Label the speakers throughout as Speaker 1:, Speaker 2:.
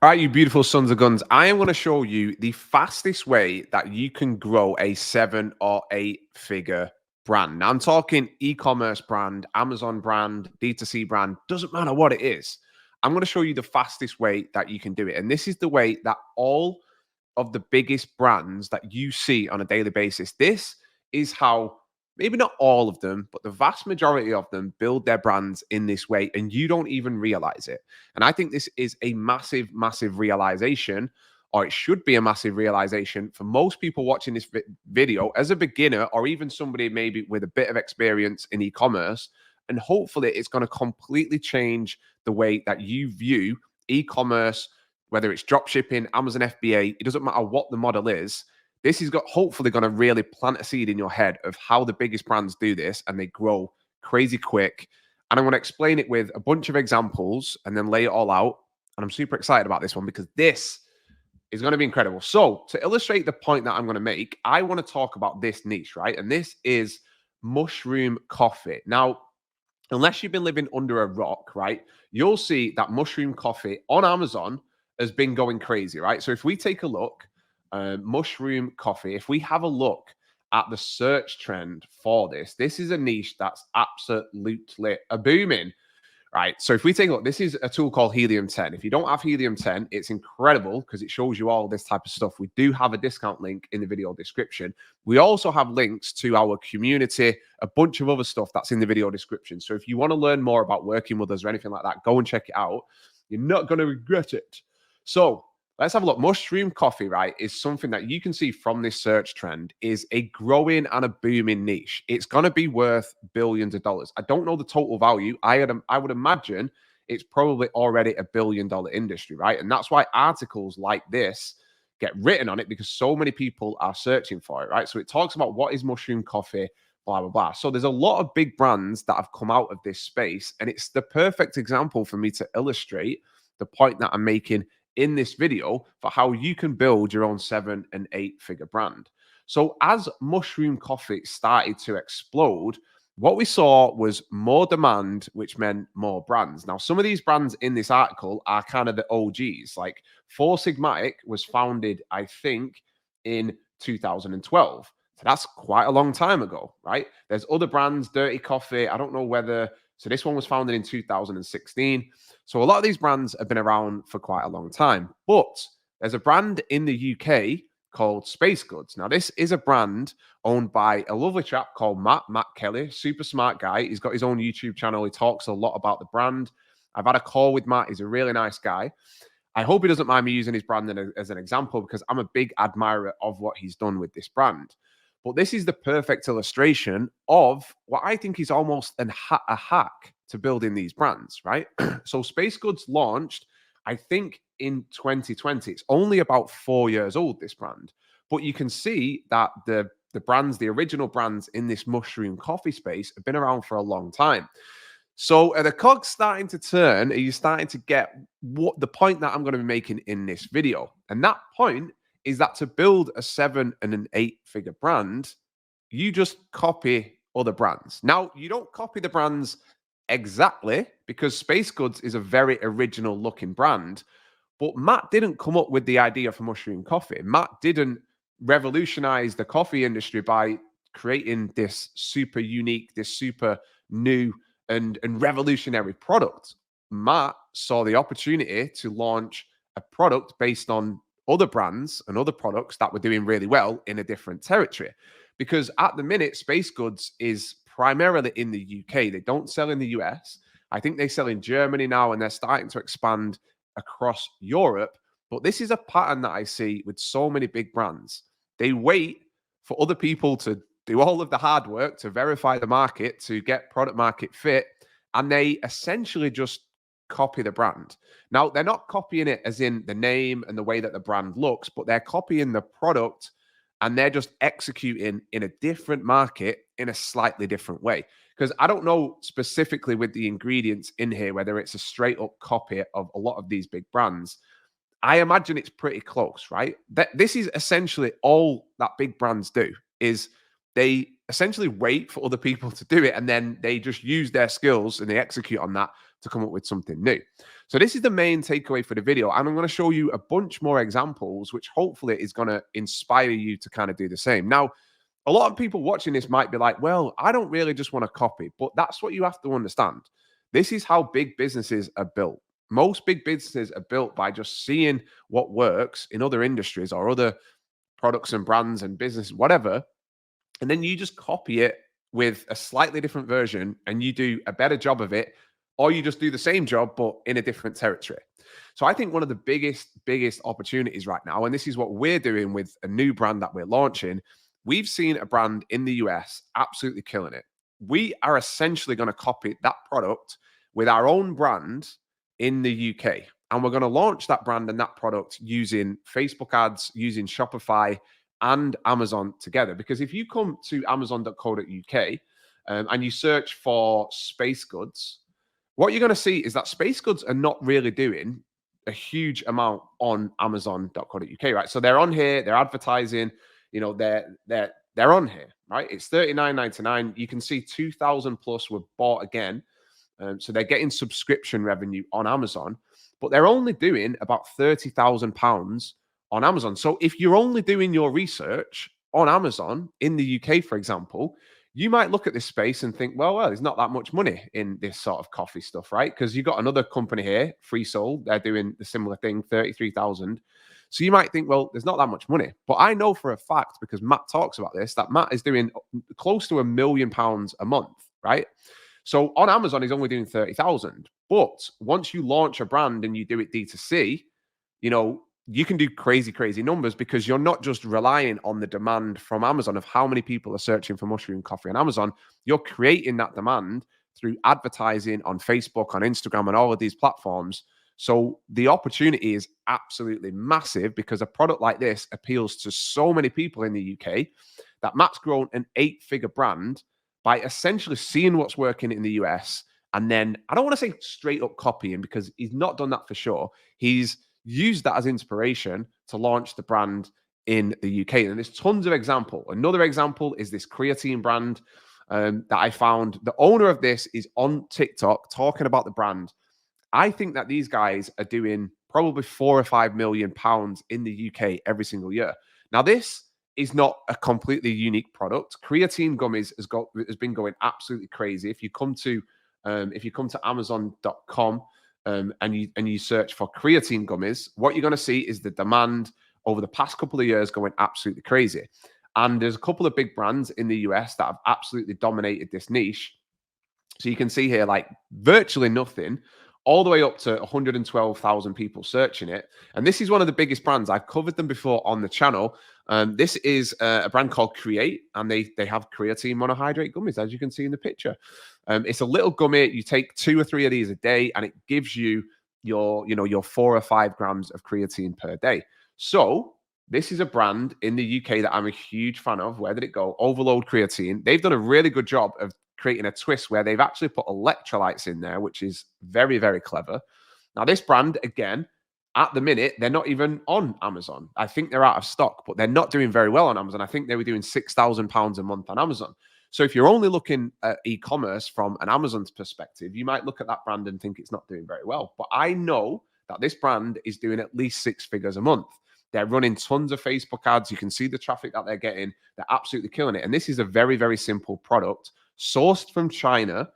Speaker 1: All right, you beautiful sons of guns. I am going to show you the fastest way that you can grow a 7 or 8 figure brand. Now, I'm talking e-commerce brand, Amazon brand, D2C brand, doesn't matter what it is. I'm going to show you the fastest way that you can do it. And this is the way that all of the biggest brands that you see on a daily basis, this is how maybe not all of them, but the vast majority of them build their brands in this way, and you don't even realize it. And I think this is a massive, massive realization, or it should be a massive realization for most people watching this video as a beginner, or even somebody maybe with a bit of experience in e-commerce. And hopefully, it's going to completely change the way that you view e-commerce, whether it's drop shipping, Amazon FBA, it doesn't matter what the model is. This is hopefully going to really plant a seed in your head of how the biggest brands do this and they grow crazy quick. And I'm going to explain it with a bunch of examples and then lay it all out. And I'm super excited about this one because this is going to be incredible. So, to illustrate the point that I'm going to make, I want to talk about this niche, right? And this is mushroom coffee. Now, unless you've been living under a rock, right, you'll see that mushroom coffee on Amazon has been going crazy, right? So if we take a look, mushroom coffee, if we have a look at the search trend for this is a niche that's absolutely a booming, right? So if we take a look, this is a tool called Helium 10. If you don't have Helium 10, it's incredible because it shows you all this type of stuff. We do have a discount link in the video description. We also have links to our community, a bunch of other stuff that's in the video description. So if you want to learn more about working with us or anything like that, go and check it out. You're not going to regret it. So let's have a look. Mushroom coffee, right, is something that you can see from this search trend is a growing and a booming niche. It's going to be worth billions of dollars. I don't know the total value. I would imagine it's probably already a $1 billion industry, right? And that's why articles like this get written on it because so many people are searching for it, right? So it talks about what is mushroom coffee, blah, blah, blah. So there's a lot of big brands that have come out of this space. And it's the perfect example for me to illustrate the point that I'm making in this video for how you can build your own 7 and 8 figure brand. So as mushroom coffee started to explode, what we saw was more demand, which meant more brands. Now, some of these brands in this article are kind of the OGs. Like Four Sigmatic was founded, I think, in 2012. So that's quite a long time ago, right? There's other brands, Dirty Coffee. I don't know whether, so this one was founded in 2016. So a lot of these brands have been around for quite a long time. But there's a brand in the UK called Space Goods. Now, this is a brand owned by a lovely chap called Matt Kelly, super smart guy. He's got his own YouTube channel. He talks a lot about the brand. I've had a call with Matt. He's a really nice guy. I hope he doesn't mind me using his brand as an example because I'm a big admirer of what he's done with this brand. But this is the perfect illustration of what I think is almost a hack to building these brands, right? So Space Goods launched, I think, in 2020. It's only about 4 years old, this brand. But you can see that the brands, the original brands in this mushroom coffee space have been around for a long time. So are the cogs starting to turn? Are you starting to get what the point that I'm going to be making in this video? And that point is that to build a 7 and an 8 figure brand, you just copy other brands. Now, you don't copy the brands exactly because Space Goods is a very original looking brand, but Matt didn't come up with the idea for mushroom coffee. Matt didn't revolutionize the coffee industry by creating this super unique, this super new and revolutionary product. Matt saw the opportunity to launch a product based on other brands and other products that were doing really well in a different territory. Because at the minute, Space Goods is primarily in the UK. They don't sell in the US. I think they sell in Germany now, and they're starting to expand across Europe. But this is a pattern that I see with so many big brands. They wait for other people to do all of the hard work to verify the market, to get product market fit, and they essentially just copy the brand. Now, they're not copying it as in the name and the way that the brand looks, but they're copying the product and they're just executing in a different market in a slightly different way. Because I don't know specifically with the ingredients in here, whether it's a straight up copy of a lot of these big brands. I imagine it's pretty close, right? This is essentially all that big brands do is they essentially wait for other people to do it and then they just use their skills and they execute on that to come up with something new. So this is the main takeaway for the video. And I'm going to show you a bunch more examples, which hopefully is going to inspire you to kind of do the same. Now, a lot of people watching this might be like, well, I don't really just want to copy, but that's what you have to understand. This is how big businesses are built. Most big businesses are built by just seeing what works in other industries or other products and brands and business, whatever. And then you just copy it with a slightly different version and you do a better job of it, or you just do the same job, but in a different territory. So I think one of the biggest opportunities right now, and this is what we're doing with a new brand that we're launching, we've seen a brand in the US absolutely killing it. We are essentially going to copy that product with our own brand in the UK. And we're going to launch that brand and that product using Facebook ads, using Shopify and Amazon together. Because if you come to amazon.co.uk and you search for space goods, what you're going to see is that space goods are not really doing a huge amount on amazon.co.uk, right? So they're on here, they're advertising, they're on here, right? It's $39.99. You can see 2,000 plus were bought again. So they're getting subscription revenue on Amazon, but they're only doing about £30,000 on Amazon. So if you're only doing your research on Amazon in the UK, for example, you might look at this space and think, well, there's not that much money in this sort of coffee stuff, right? Because you've got another company here, Free Soul, they're doing the similar thing, 33,000. So you might think, well, there's not that much money. But I know for a fact, because Matt talks about this, that Matt is doing close to £1 million a month, right? So on Amazon, he's only doing 30,000. But once you launch a brand and you do it D2C, you can do crazy numbers because you're not just relying on the demand from Amazon of how many people are searching for mushroom coffee on Amazon. You're creating that demand through advertising on Facebook, on Instagram, and all of these platforms. So the opportunity is absolutely massive because a product like this appeals to so many people in the UK that Matt's grown an 8-figure brand by essentially seeing what's working in the US. And then I don't want to say straight up copying because he's not done that for sure. He's used that as inspiration to launch the brand in the UK. And there's tons of example. Another example is this creatine brand that I found. The owner of this is on TikTok talking about the brand. I think that these guys are doing probably £4 or £5 million in the UK every single year. Now, this is not a completely unique product. Creatine gummies has been going absolutely crazy. If you come to Amazon.com and you search for creatine gummies, what you're going to see is the demand over the past couple of years going absolutely crazy. And there's a couple of big brands in the US that have absolutely dominated this niche. So you can see here, like virtually nothing, all the way up to 112,000 people searching it. And this is one of the biggest brands. I've covered them before on the channel. This is a brand called Create, and they have creatine monohydrate gummies, as you can see in the picture. It's a little gummy. You take 2 or 3 of these a day, and it gives you your 4 or 5 grams of creatine per day. So this is a brand in the UK that I'm a huge fan of. Where did it go? Overload Creatine. They've done a really good job of creating a twist where they've actually put electrolytes in there, which is very, very clever. Now, this brand, again, at the minute, they're not even on Amazon. I think they're out of stock, but they're not doing very well on Amazon. I think they were doing £6,000 a month on Amazon. So if you're only looking at e-commerce from an Amazon's perspective, you might look at that brand and think it's not doing very well. But I know that this brand is doing at least 6 figures a month. They're running tons of Facebook ads. You can see the traffic that they're getting. They're absolutely killing it. And this is a very, very simple product sourced from China.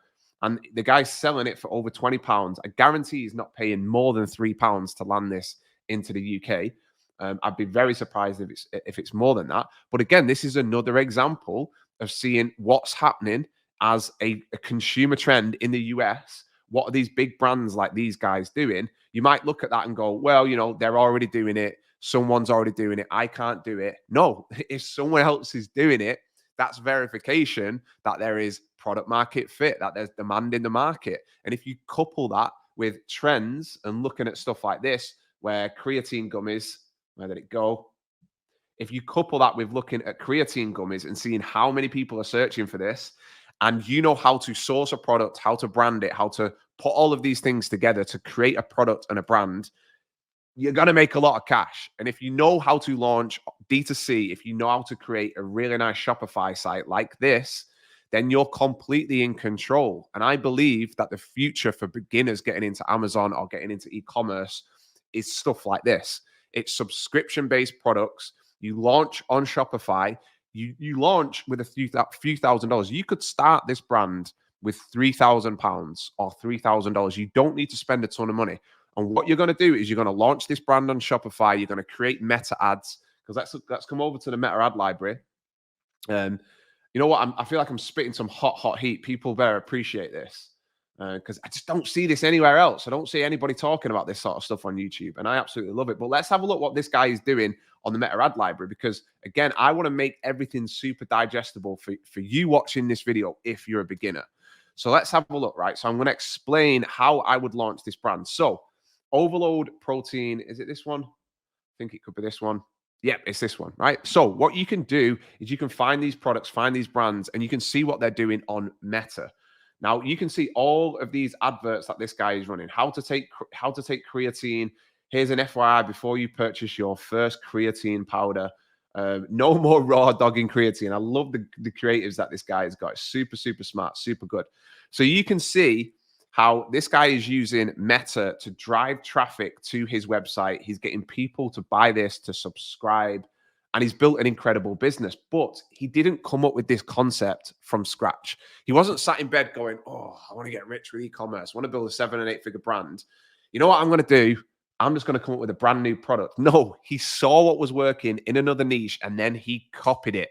Speaker 1: And the guy's selling it for over £20. I guarantee he's not paying more than £3 to land this into the UK. I'd be very surprised if it's more than that. But again, this is another example of seeing what's happening as a consumer trend in the US. What are these big brands like these guys doing? You might look at that and go, well, they're already doing it. Someone's already doing it. I can't do it. No, if someone else is doing it, that's verification that there is product market fit, that there's demand in the market. And if you couple that with trends and looking at stuff like this, where creatine gummies, where did it go? If you couple that with looking at creatine gummies and seeing how many people are searching for this, and you know how to source a product, how to brand it, how to put all of these things together to create a product and a brand, you're going to make a lot of cash. And if you know how to launch D2C, if you know how to create a really nice Shopify site like this, then you're completely in control. And I believe that the future for beginners getting into Amazon or getting into e-commerce is stuff like this. It's subscription-based products. You launch on Shopify. You launch with a few $1,000. You could start this brand with £3,000 or $3,000. You don't need to spend a ton of money. And what you're going to do is you're going to launch this brand on Shopify. You're going to create meta ads, because let's come over to the meta ad library. You know what? I feel like I'm spitting some hot heat. People better appreciate this, because I just don't see this anywhere else. I don't see anybody talking about this sort of stuff on YouTube, and I absolutely love it. But let's have a look what this guy is doing on the meta ad library, because again, I want to make everything super digestible for you watching this video if you're a beginner. So let's have a look, right? So I'm going to explain how I would launch this brand. So Overload Protein, is it this one? I think it could be this one. Yep, it's this one, right? So what you can do is you can find these products, find these brands, and you can see what they're doing on Meta. Now you can see all of these adverts that this guy is running. How to take creatine. Here's an FYI before you purchase your first creatine powder. No more raw dogging creatine. I love the creatives that this guy has got. It's super, super smart, super good. So you can see how this guy is using Meta to drive traffic to his website. He's getting people to buy this, to subscribe, and he's built an incredible business. But he didn't come up with this concept from scratch. He wasn't sat in bed going, oh, I want to get rich with e-commerce. I want to build a 7- and 8-figure brand. You know what I'm going to do? I'm just going to come up with a brand new product. No, he saw what was working in another niche, and then he copied it.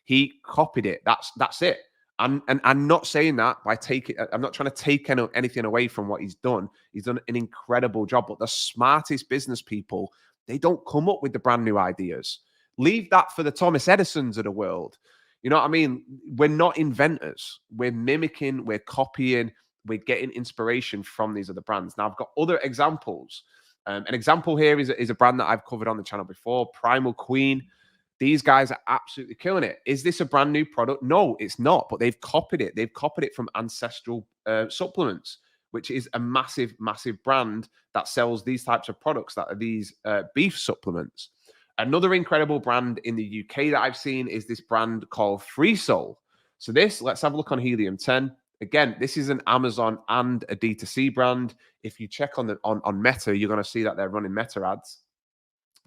Speaker 1: He copied it. That's it. And I'm not saying that by taking, I'm not trying to take anything away from what he's done. He's done an incredible job. But the smartest business people, they don't come up with the brand new ideas. Leave that for the Thomas Edisons of the world. You know what I mean? We're not inventors. We're mimicking, we're copying, we're getting inspiration from these other brands. Now, I've got other examples. An example here is a brand that I've covered on the channel before, Primal Queen. These guys are absolutely killing it. Is this a brand new product? No, it's not, but they've copied it. They've copied it from Ancestral Supplements, which is a massive, massive brand that sells these types of products that are these beef supplements. Another incredible brand in the UK that I've seen is this brand called Free Soul. So let's have a look on Helium 10. Again, this is an Amazon and a D2C brand. If you check on Meta, you're going to see that they're running Meta ads.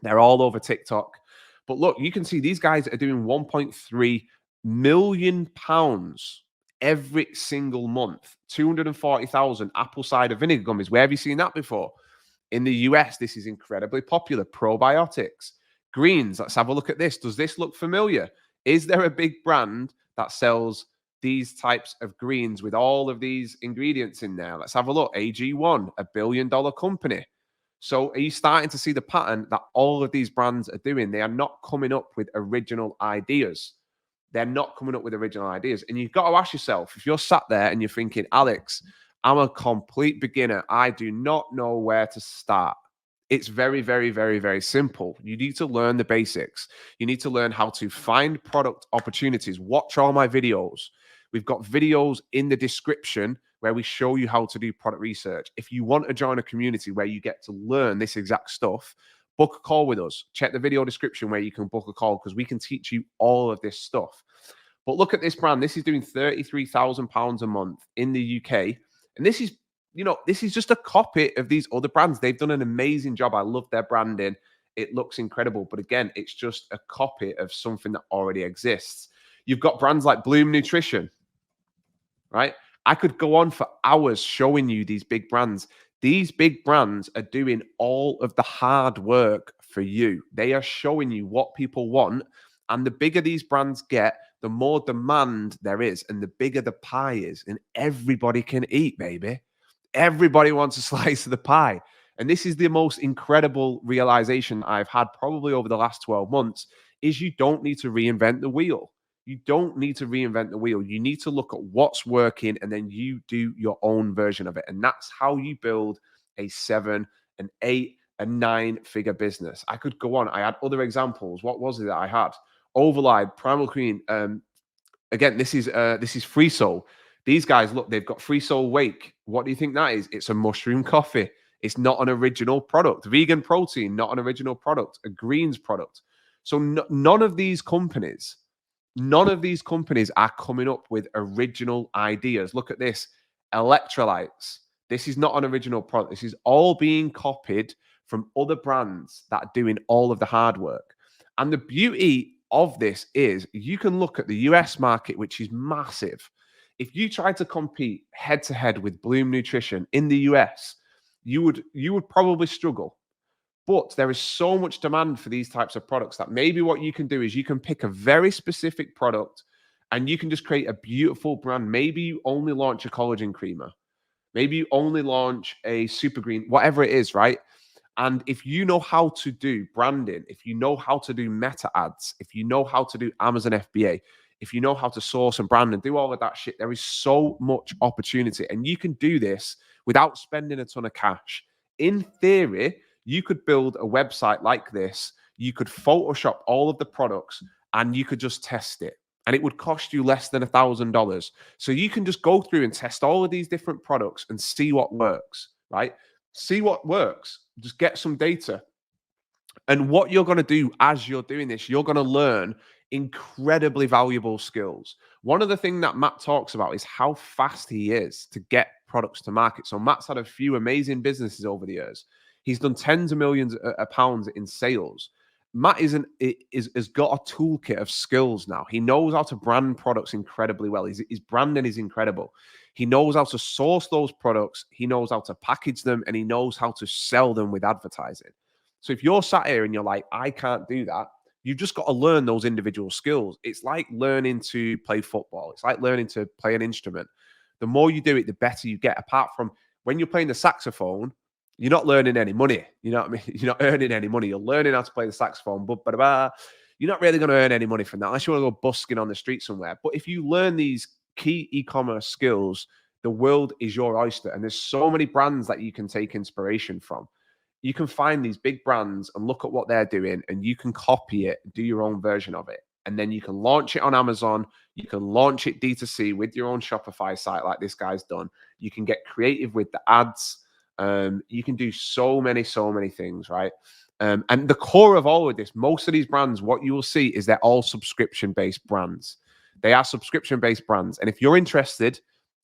Speaker 1: They're all over TikTok. But look, you can see these guys are doing £1.3 million every single month. 240,000 apple cider vinegar gummies. Where have you seen that before? In the US, this is incredibly popular. Probiotics. Greens. Let's have a look at this. Does this look familiar? Is there a big brand that sells these types of greens with all of these ingredients in there? Let's have a look. AG1, $1 billion company. So are you starting to see the pattern that all of these brands are doing? They are not coming up with original ideas. They're not coming up with original ideas. And you've got to ask yourself, if you're sat there and you're thinking, Alex, I'm a complete beginner. I do not know where to start. It's very, very, very, very simple. You need to learn the basics. You need to learn how to find product opportunities. Watch all my videos. We've got videos in the description where we show you how to do product research. If you want to join a community where you get to learn this exact stuff, book a call with us. Check the video description where you can book a call, because we can teach you all of this stuff. But look at this brand. This is doing £33,000 a month in the UK. And this is, this is just a copy of these other brands. They've done an amazing job. I love their branding. It looks incredible. But again, it's just a copy of something that already exists. You've got brands like Bloom Nutrition, right? I could go on for hours showing you these big brands. These big brands are doing all of the hard work for you. They are showing you what people want. And the bigger these brands get, the more demand there is, and the bigger the pie is. And everybody can eat, baby. Everybody wants a slice of the pie. And this is the most incredible realization I've had probably over the last 12 months, is you don't need to reinvent the wheel. You don't need to reinvent the wheel. You need to look at what's working, and then you do your own version of it. And that's how you build a 7, an 8, a 9-figure business. I could go on. I had other examples. What was it that I had? Overlide, Primal Queen. Again, this is Free Soul. These guys, look, they've got Free Soul Wake. What do you think that is? It's a mushroom coffee. It's not an original product. Vegan protein, not an original product. A greens product. So none of these companies, None of these companies are coming up with original ideas. Look at this, electrolytes. This is not an original product. This is all being copied from other brands that are doing all of the hard work. And the beauty of this is you can look at the US market, which is massive. If you tried to compete head to head with Bloom Nutrition in the US, you would probably struggle. But there is so much demand for these types of products that maybe what you can do is you can pick a very specific product and you can just create a beautiful brand. Maybe you only launch a collagen creamer. Maybe you only launch a super green, whatever it is, right? And if you know how to do branding, if you know how to do meta ads, if you know how to do Amazon FBA, if you know how to source and brand and do all of that shit, there is so much opportunity. And you can do this without spending a ton of cash. In theory, you could build a website like this. You could Photoshop all of the products and you could just test it. And it would cost you less than $1,000. So you can just go through and test all of these different products and see what works, right? See what works. Just get some data. And what you're going to do as you're doing this, you're going to learn incredibly valuable skills. One of the things that Matt talks about is how fast he is to get products to market. So Matt's had a few amazing businesses over the years. He's done tens of millions of pounds in sales. Matt has got a toolkit of skills now. He knows how to brand products incredibly well. His branding is incredible. He knows how to source those products. He knows how to package them, and he knows how to sell them with advertising. So if you're sat here and you're like, I can't do that, you've just got to learn those individual skills. It's like learning to play football. It's like learning to play an instrument. The more you do it, the better you get. Apart from when you're playing the saxophone, you're not learning any money. You know what I mean? You're not earning any money. You're learning how to play the saxophone, but you're not really going to earn any money from that unless you want to go busking on the street somewhere. But if you learn these key e-commerce skills, the world is your oyster. And there's so many brands that you can take inspiration from. You can find these big brands and look at what they're doing, and you can copy it, do your own version of it. And then you can launch it on Amazon. You can launch it D2C with your own Shopify site like this guy's done. You can get creative with the ads. You can do so many things, right? And the core of all of this, most of these brands, what you will see is they're all subscription-based brands. They are subscription-based brands. And if you're interested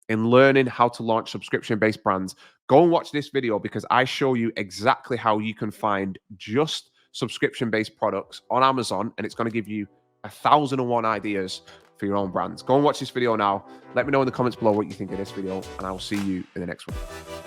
Speaker 1: in learning how to launch subscription-based brands, go and watch this video because I show you exactly how you can find just subscription-based products on Amazon, and it's going to give you 1,001 ideas for your own brands. Go and watch this video now. Let me know in the comments below what you think of this video, and I will see you in the next one.